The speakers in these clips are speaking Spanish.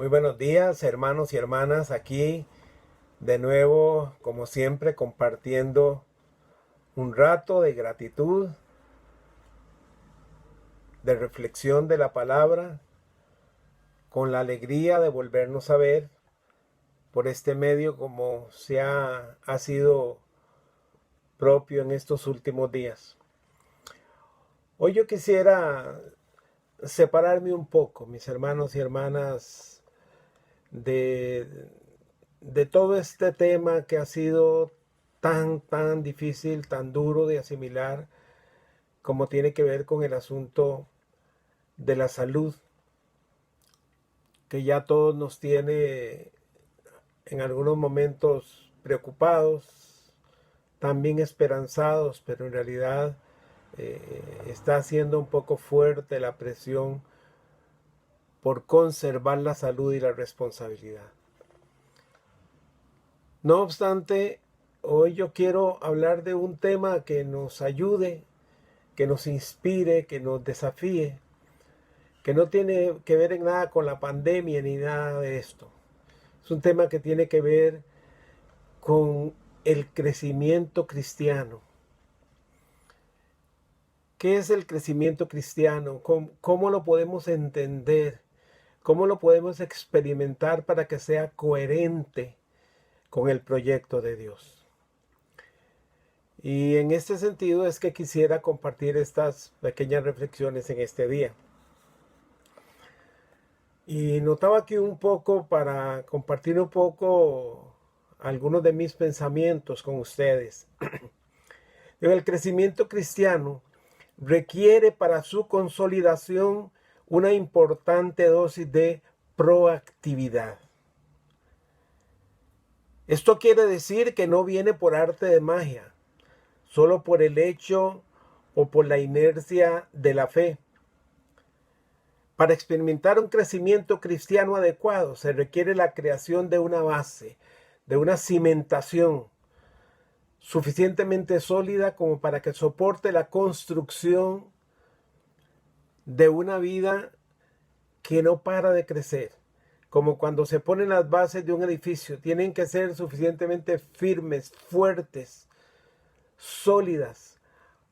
Muy buenos días, hermanos y hermanas, aquí de nuevo, como siempre, compartiendo un rato de gratitud, de reflexión de la palabra, con la alegría de volvernos a ver por este medio como ha sido propio en estos últimos días. Hoy yo quisiera separarme un poco, mis hermanos y hermanas, de todo este tema que ha sido tan difícil, tan duro de asimilar, como tiene que ver con el asunto de la salud, que ya todos nos tiene en algunos momentos preocupados, también esperanzados, pero en realidad está siendo un poco fuerte la presión por conservar la salud y la responsabilidad. No obstante, hoy yo quiero hablar de un tema que nos ayude, que nos inspire, que nos desafíe, que no tiene que ver en nada con la pandemia ni nada de esto. Es un tema que tiene que ver con el crecimiento cristiano. ¿Qué es el crecimiento cristiano? ¿Cómo lo podemos entender? ¿Cómo lo podemos experimentar para que sea coherente con el proyecto de Dios? Y en este sentido es que quisiera compartir estas pequeñas reflexiones en este día. Y notaba aquí un poco para compartir un poco algunos de mis pensamientos con ustedes. El crecimiento cristiano requiere para su consolidación una importante dosis de proactividad. Esto quiere decir que no viene por arte de magia, solo por el hecho o por la inercia de la fe. Para experimentar un crecimiento cristiano adecuado se requiere la creación de una base, de una cimentación suficientemente sólida como para que soporte la construcción de una vida que no para de crecer. Como cuando se ponen las bases de un edificio, tienen que ser suficientemente firmes, fuertes, sólidas,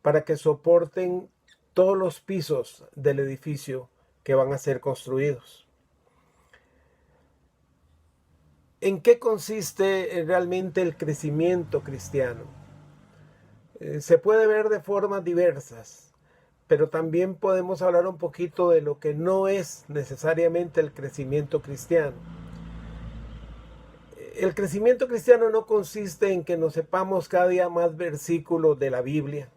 para que soporten todos los pisos del edificio que van a ser construidos. ¿En qué consiste realmente el crecimiento cristiano? Se puede ver de formas diversas, pero también podemos hablar un poquito de lo que no es necesariamente el crecimiento cristiano. El crecimiento cristiano no consiste en que nos sepamos cada día más versículos de la Biblia,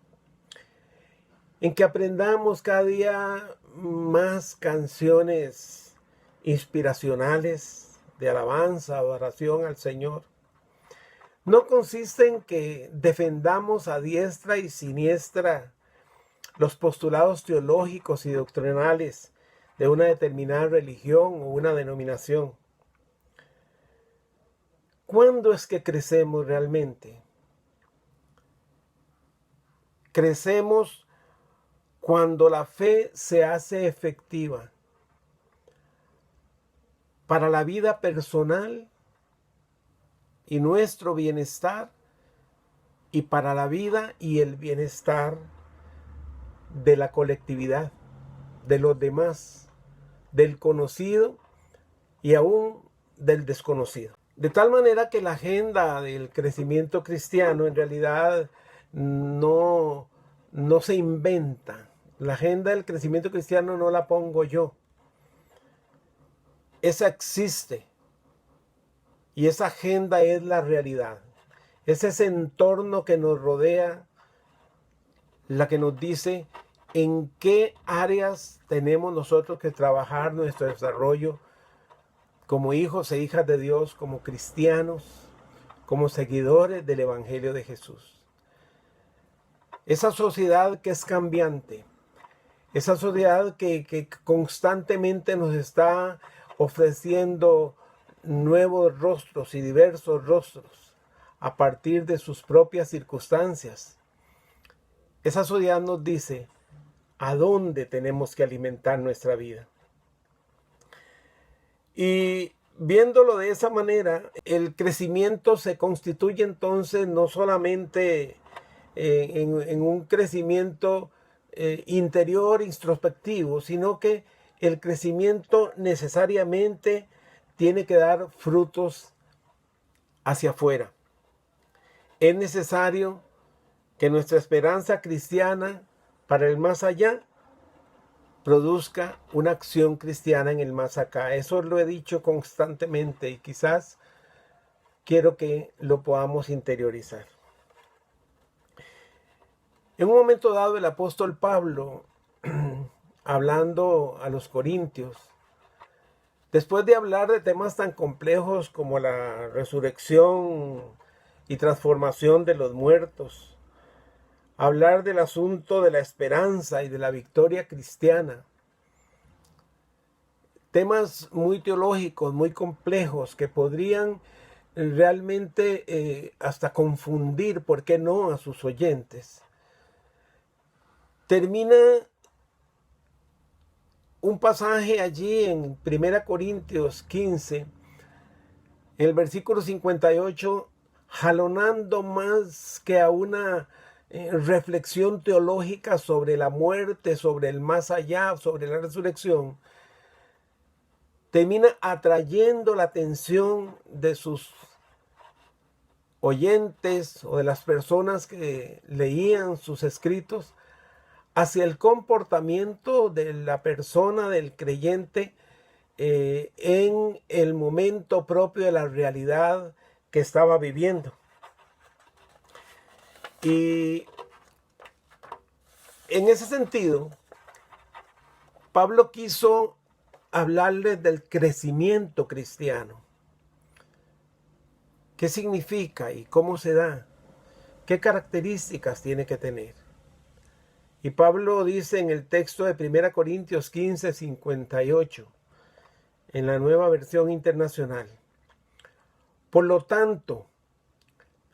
en que aprendamos cada día más canciones inspiracionales de alabanza, adoración al Señor. No consiste en que defendamos a diestra y siniestra los postulados teológicos y doctrinales de una determinada religión o una denominación. ¿Cuándo es que crecemos realmente? Crecemos cuando la fe se hace efectiva para la vida personal y nuestro bienestar, y para la vida y el bienestar de la colectividad, de los demás, del conocido y aún del desconocido. De tal manera que la agenda del crecimiento cristiano en realidad no se inventa. La agenda del crecimiento cristiano no la pongo yo. Esa existe. Y esa agenda es la realidad. Es ese entorno que nos rodea, la que nos dice en qué áreas tenemos nosotros que trabajar nuestro desarrollo como hijos e hijas de Dios, como cristianos, como seguidores del Evangelio de Jesús. Esa sociedad que es cambiante, esa sociedad que constantemente nos está ofreciendo nuevos rostros y diversos rostros a partir de sus propias circunstancias. Esa sociedad nos dice a dónde tenemos que alimentar nuestra vida. Y viéndolo de esa manera, el crecimiento se constituye entonces no solamente en un crecimiento interior, introspectivo, sino que el crecimiento necesariamente tiene que dar frutos hacia afuera. Es necesario que nuestra esperanza cristiana para el más allá produzca una acción cristiana en el más acá. Eso lo he dicho constantemente y quizás quiero que lo podamos interiorizar. En un momento dado, el apóstol Pablo, hablando a los corintios, después de hablar de temas tan complejos como la resurrección y transformación de los muertos, hablar del asunto de la esperanza y de la victoria cristiana, temas muy teológicos, muy complejos que podrían realmente hasta confundir, ¿por qué no?, a sus oyentes. Termina un pasaje allí en 1 Corintios 15, en el versículo 58, jalonando más que a una reflexión teológica sobre la muerte, sobre el más allá, sobre la resurrección, termina atrayendo la atención de sus oyentes o de las personas que leían sus escritos hacia el comportamiento de la persona, del creyente, en el momento propio de la realidad que estaba viviendo. Y en ese sentido, Pablo quiso hablarles del crecimiento cristiano. ¿Qué significa y cómo se da? ¿Qué características tiene que tener? Y Pablo dice en el texto de 1 Corintios 15, 58, en la Nueva Versión Internacional: por lo tanto,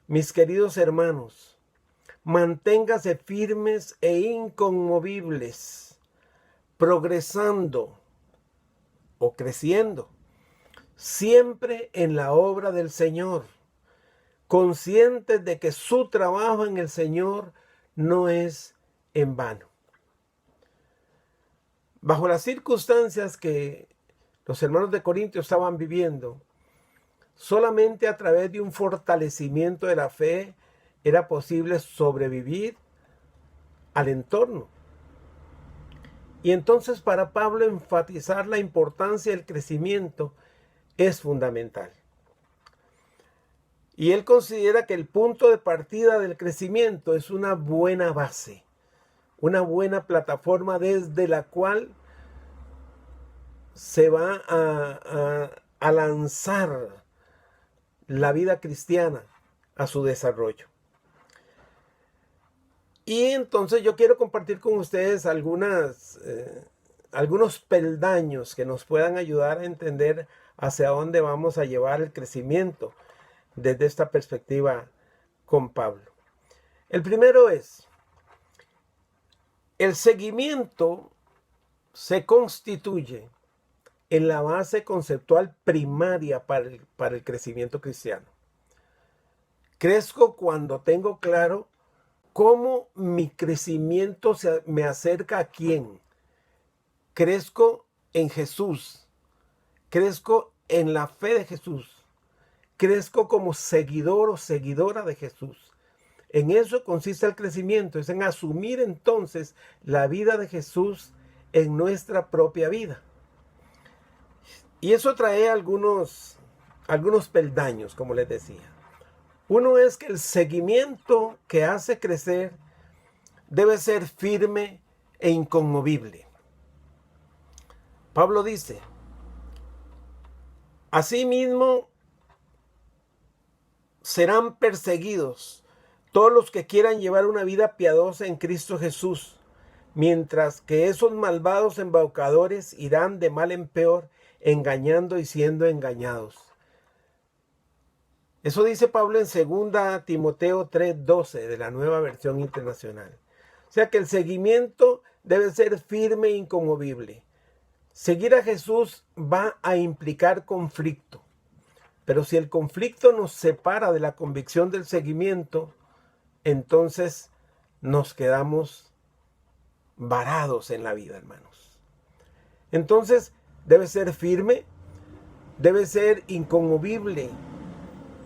mis queridos hermanos, manténganse firmes e inconmovibles, progresando o creciendo, siempre en la obra del Señor, conscientes de que su trabajo en el Señor no es en vano. Bajo las circunstancias que los hermanos de Corinto estaban viviendo, solamente a través de un fortalecimiento de la fe era posible sobrevivir al entorno. Y entonces para Pablo enfatizar la importancia del crecimiento es fundamental. Y él considera que el punto de partida del crecimiento es una buena base, una buena plataforma desde la cual se va a lanzar la vida cristiana a su desarrollo. Y entonces yo quiero compartir con ustedes algunos peldaños que nos puedan ayudar a entender hacia dónde vamos a llevar el crecimiento desde esta perspectiva con Pablo. El primero es: el seguimiento se constituye en la base conceptual primaria para el crecimiento cristiano. Crezco cuando tengo claro cómo mi crecimiento me acerca a quién. Crezco en Jesús. Crezco en la fe de Jesús. Crezco como seguidor o seguidora de Jesús. En eso consiste el crecimiento, es en asumir entonces la vida de Jesús en nuestra propia vida. Y eso trae algunos peldaños, como les decía. Uno es que el seguimiento que hace crecer debe ser firme e inconmovible. Pablo dice: asimismo serán perseguidos todos los que quieran llevar una vida piadosa en Cristo Jesús, mientras que esos malvados embaucadores irán de mal en peor, engañando y siendo engañados. Eso dice Pablo en 2 Timoteo 3:12 de la Nueva Versión Internacional. O sea que el seguimiento debe ser firme e inconmovible. Seguir a Jesús va a implicar conflicto, pero si el conflicto nos separa de la convicción del seguimiento, entonces nos quedamos varados en la vida, hermanos. Entonces debe ser firme, debe ser inconmovible,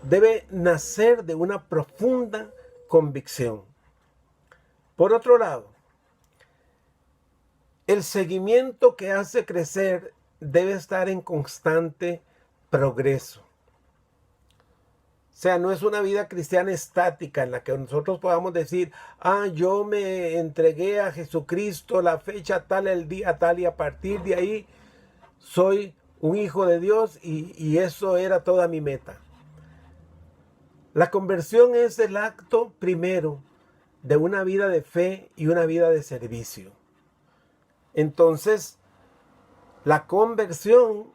debe nacer de una profunda convicción. Por otro lado, el seguimiento que hace crecer debe estar en constante progreso. O sea, no es una vida cristiana estática en la que nosotros podamos decir, yo me entregué a Jesucristo la fecha tal, el día tal, y a partir de ahí soy un hijo de Dios y eso era toda mi meta. La conversión es el acto primero de una vida de fe y una vida de servicio. Entonces, la conversión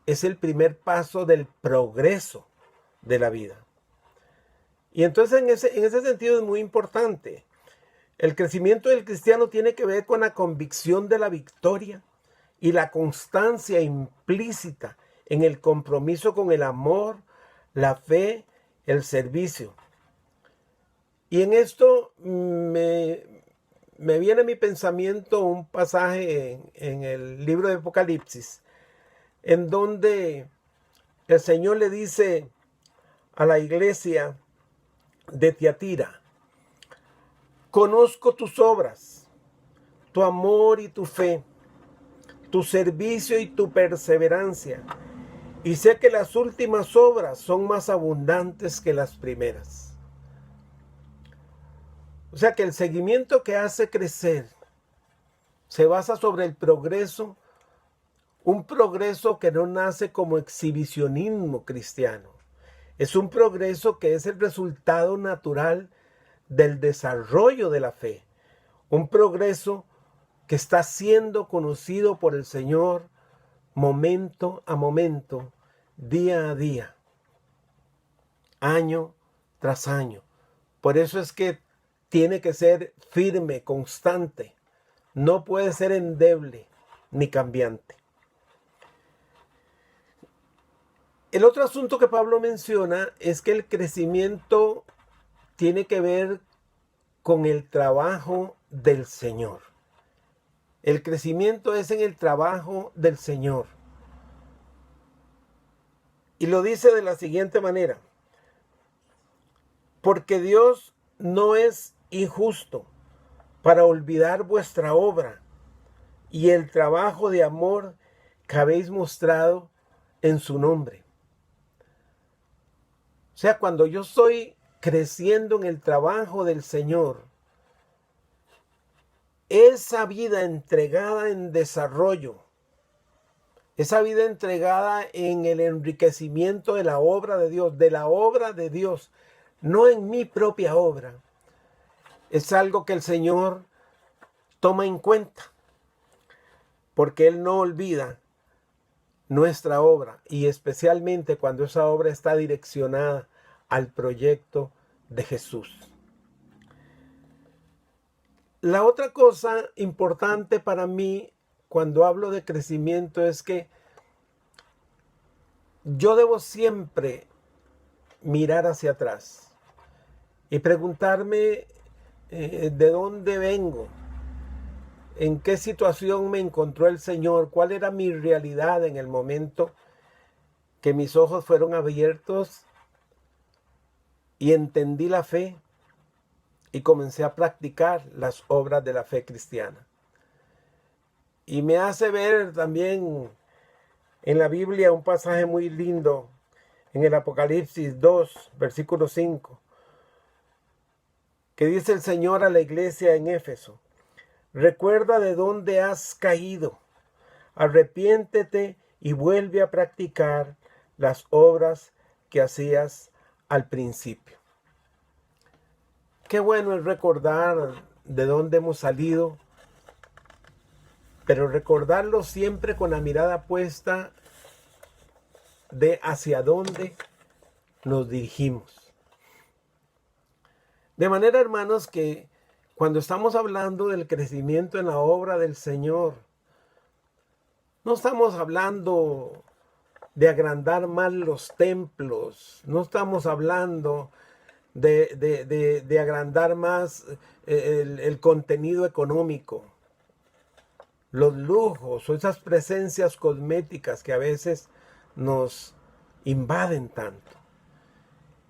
es el primer paso del progreso de la vida. Y entonces en ese sentido es muy importante. El crecimiento del cristiano tiene que ver con la convicción de la victoria y la constancia implícita en el compromiso con el amor, la fe, el servicio. Y en esto me viene a mi pensamiento un pasaje en el libro de Apocalipsis, en donde el Señor le dice a la iglesia de Tiatira: conozco tus obras, tu amor y tu fe, tu servicio y tu perseverancia, y sé que las últimas obras son más abundantes que las primeras. O sea que el seguimiento que hace crecer se basa sobre el progreso, un progreso que no nace como exhibicionismo cristiano. Es un progreso que es el resultado natural del desarrollo de la fe. Un progreso que está siendo conocido por el Señor momento a momento, día a día, año tras año. Por eso es que tiene que ser firme, constante. No puede ser endeble ni cambiante. El otro asunto que Pablo menciona es que el crecimiento tiene que ver con el trabajo del Señor. El crecimiento es en el trabajo del Señor. Y lo dice de la siguiente manera: porque Dios no es injusto para olvidar vuestra obra y el trabajo de amor que habéis mostrado en su nombre. O sea, cuando yo estoy creciendo en el trabajo del Señor, esa vida entregada en desarrollo, esa vida entregada en el enriquecimiento de la obra de Dios, no en mi propia obra, es algo que el Señor toma en cuenta, porque Él no olvida nuestra obra, y especialmente cuando esa obra está direccionada al proyecto de Jesús. La otra cosa importante para mí cuando hablo de crecimiento es que yo debo siempre mirar hacia atrás y preguntarme de dónde vengo, en qué situación me encontró el Señor, cuál era mi realidad en el momento que mis ojos fueron abiertos y entendí la fe y comencé a practicar las obras de la fe cristiana. Y me hace ver también en la Biblia un pasaje muy lindo en el Apocalipsis 2, versículo 5, que dice el Señor a la iglesia en Éfeso: recuerda de dónde has caído, arrepiéntete y vuelve a practicar las obras que hacías al principio. Qué bueno es recordar de dónde hemos salido, pero recordarlo siempre con la mirada puesta de hacia dónde nos dirigimos. De manera, hermanos, que cuando estamos hablando del crecimiento en la obra del Señor, No estamos hablando de agrandar más los templos, no estamos hablando de agrandar más el contenido económico, los lujos o esas presencias cosméticas que a veces nos invaden tanto.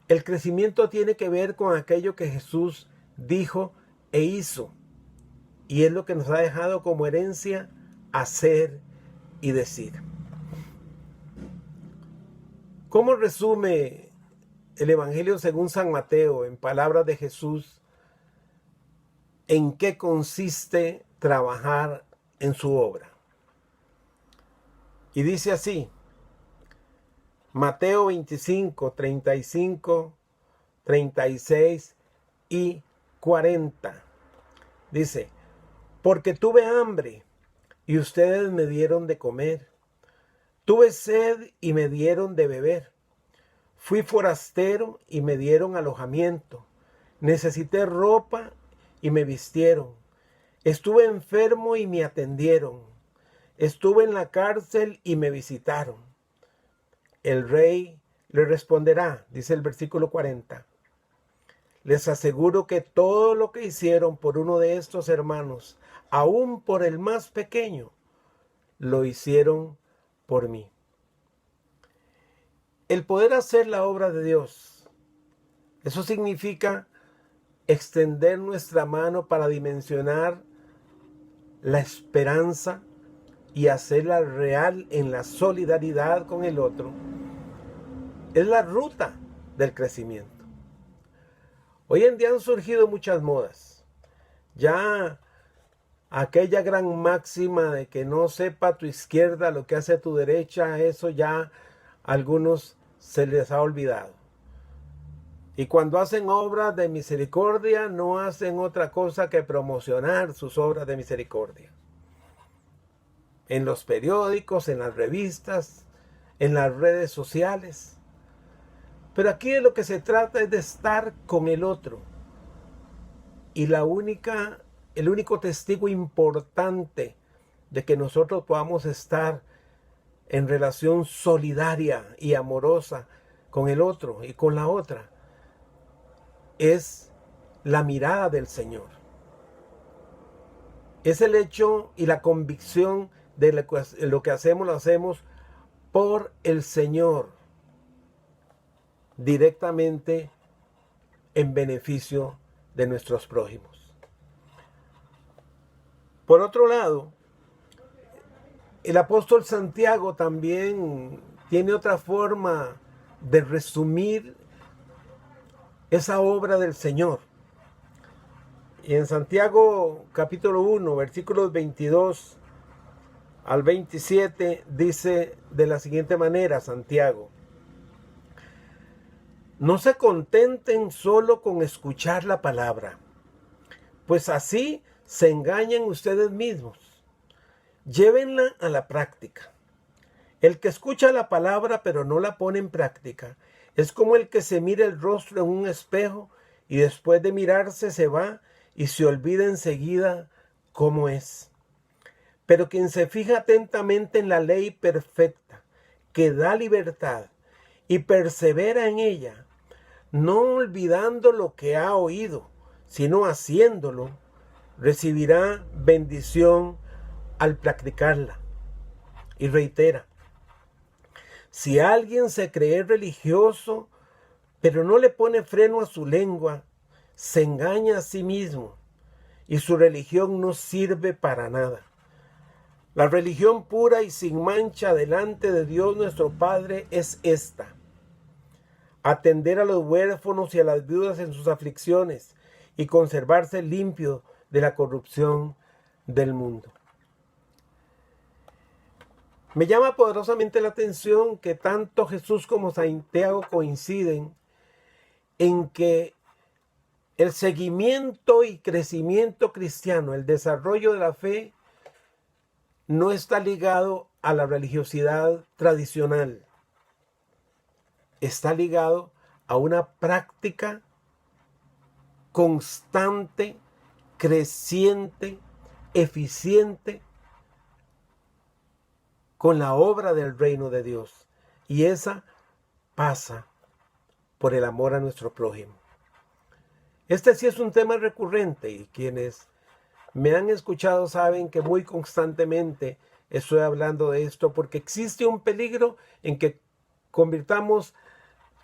El crecimiento tiene que ver con aquello que Jesús dijo e hizo, y es lo que nos ha dejado como herencia hacer y decir. ¿Cómo resume el Evangelio según San Mateo en palabras de Jesús en qué consiste trabajar en su obra? Y dice así, Mateo 25, 35, 36 y 40. Dice, porque tuve hambre y ustedes me dieron de comer. Tuve sed y me dieron de beber. Fui forastero y me dieron alojamiento. Necesité ropa y me vistieron. Estuve enfermo y me atendieron. Estuve en la cárcel y me visitaron. El rey le responderá, dice el versículo 40. Les aseguro que todo lo que hicieron por uno de estos hermanos, aún por el más pequeño, lo hicieron por mí. El poder hacer la obra de Dios, eso significa extender nuestra mano para dimensionar la esperanza y hacerla real en la solidaridad con el otro. Es la ruta del crecimiento. Hoy en día han surgido muchas modas. Ya aquella gran máxima de que no sepa tu izquierda lo que hace tu derecha, eso ya a algunos se les ha olvidado. Y cuando hacen obras de misericordia, no hacen otra cosa que promocionar sus obras de misericordia. En los periódicos, en las revistas, en las redes sociales. Pero aquí de lo que se trata es de estar con el otro. Y el único testigo importante de que nosotros podamos estar en relación solidaria y amorosa con el otro y con la otra es la mirada del Señor. Es el hecho y la convicción de lo que hacemos, lo hacemos por el Señor, directamente en beneficio de nuestros prójimos. Por otro lado, el apóstol Santiago también tiene otra forma de resumir esa obra del Señor. Y en Santiago capítulo 1, versículos 22 al 27, dice de la siguiente manera Santiago: no se contenten solo con escuchar la palabra, pues así se engañan ustedes mismos. Llévenla a la práctica. El que escucha la palabra pero no la pone en práctica es como el que se mira el rostro en un espejo y después de mirarse se va y se olvida enseguida cómo es. Pero quien se fija atentamente en la ley perfecta que da libertad y persevera en ella, no olvidando lo que ha oído, sino haciéndolo, recibirá bendición al practicarla. Y reitera, si alguien se cree religioso, pero no le pone freno a su lengua, se engaña a sí mismo y su religión no sirve para nada. La religión pura y sin mancha delante de Dios nuestro Padre es esta: atender a los huérfanos y a las viudas en sus aflicciones y conservarse limpio de la corrupción del mundo. Me llama poderosamente la atención que tanto Jesús como Santiago coinciden en que el seguimiento y crecimiento cristiano, el desarrollo de la fe, no está ligado a la religiosidad tradicional. Está ligado a una práctica constante, creciente, eficiente con la obra del reino de Dios. Y esa pasa por el amor a nuestro prójimo. Este sí es un tema recurrente y quienes me han escuchado saben que muy constantemente estoy hablando de esto porque existe un peligro en que convirtamos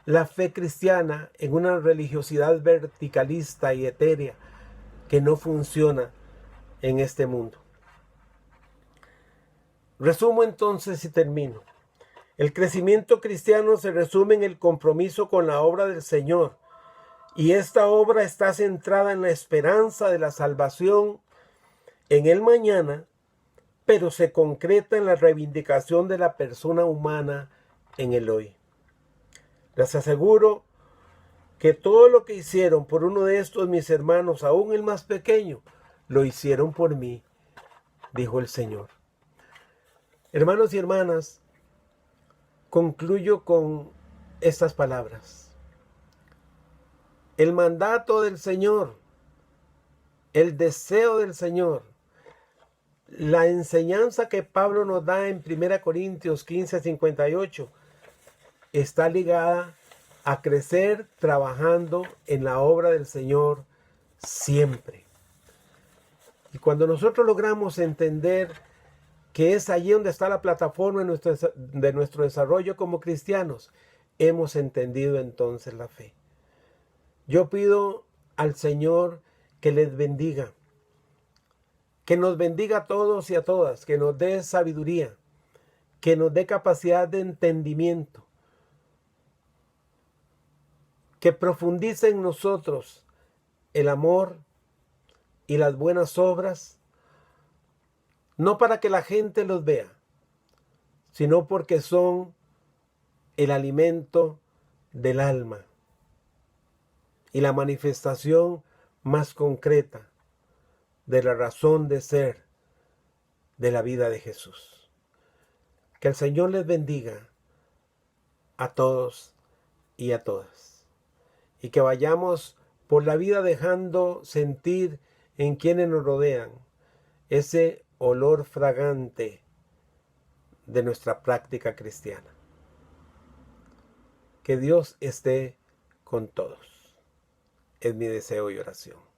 la fe cristiana en una religiosidad verticalista y etérea que no funciona en este mundo. Resumo entonces y termino. El crecimiento cristiano se resume en el compromiso con la obra del Señor, y esta obra está centrada en la esperanza de la salvación en el mañana, pero se concreta en la reivindicación de la persona humana en el hoy. Les aseguro que todo lo que hicieron por uno de estos mis hermanos, aún el más pequeño, lo hicieron por mí, dijo el Señor. Hermanos y hermanas, concluyo con estas palabras. El mandato del Señor, el deseo del Señor, la enseñanza que Pablo nos da en 1 Corintios 15:58 está ligada a crecer trabajando en la obra del Señor siempre. Y cuando nosotros logramos entender que es allí donde está la plataforma de nuestro desarrollo como cristianos, hemos entendido entonces la fe. Yo pido al Señor que les bendiga, que nos bendiga a todos y a todas, que nos dé sabiduría, que nos dé capacidad de entendimiento, que profundice en nosotros el amor y las buenas obras, no para que la gente los vea, sino porque son el alimento del alma y la manifestación más concreta de la razón de ser de la vida de Jesús. Que el Señor les bendiga a todos y a todas. Y que vayamos por la vida dejando sentir en quienes nos rodean ese olor fragante de nuestra práctica cristiana. Que Dios esté con todos. Es mi deseo y oración.